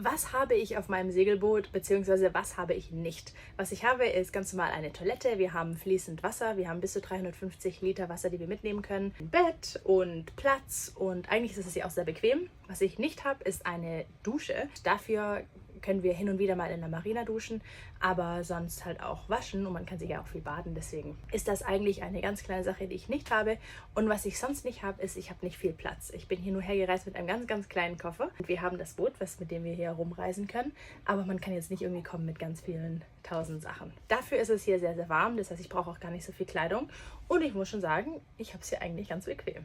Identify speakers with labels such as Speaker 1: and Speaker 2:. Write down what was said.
Speaker 1: Was habe ich auf meinem Segelboot, beziehungsweise was habe ich nicht? Was ich habe, ist ganz normal eine Toilette, wir haben fließend Wasser, wir haben bis zu 350 Liter Wasser, die wir mitnehmen können, ein Bett und Platz und eigentlich ist es ja auch sehr bequem. Was ich nicht habe, ist eine Dusche. Dafür können wir hin und wieder mal in der Marina duschen, aber sonst halt auch waschen und man kann sich ja auch viel baden, deswegen ist das eigentlich eine ganz kleine Sache, die ich nicht habe. Und was ich sonst nicht habe, ist, ich habe nicht viel Platz. Ich bin hier nur hergereist mit einem ganz kleinen Koffer und wir haben das Boot, mit dem wir hier rumreisen können, aber man kann jetzt nicht irgendwie kommen mit ganz vielen tausend Sachen. Dafür ist es hier sehr warm, das heißt, ich brauche auch gar nicht so viel Kleidung und ich muss schon sagen, ich habe es hier eigentlich ganz bequem.